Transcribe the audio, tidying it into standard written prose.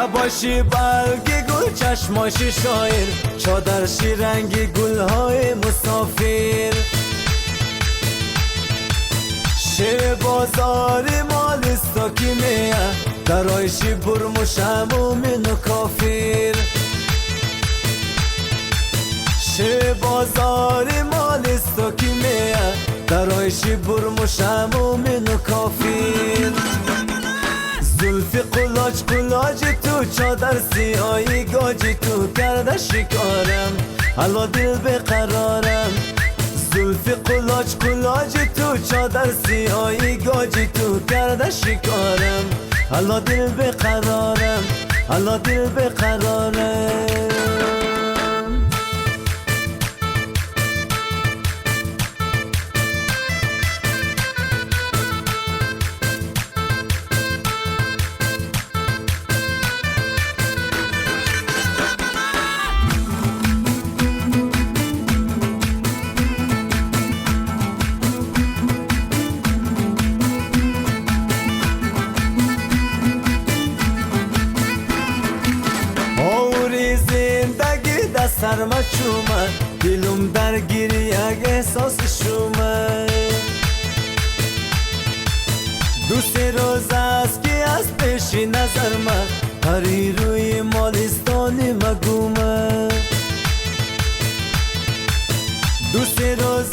لباشی برگ گل چشماشی شاعر چادرشی رنگی گلهای مسافر شیر بازاری مالستا کی میه درایشی برموش همومین و کافر شیر بازاری مالستا کی میه درایشی برموش همومین و کافر زلفی قلاج قلاج تو چادر سیاهی گاجی تو کرده شکارم حالا دل بقرارم زلفی قلاج قلاج تو چادر سیاهی گاجی تو کرده شکارم حالا دل بقرارم حالا دل بقرارم سرما چومه دلم درگیری یک احساس شومه دو سه روز است که از پیش نظر من پری روی مالستانی مگومه دو سه روز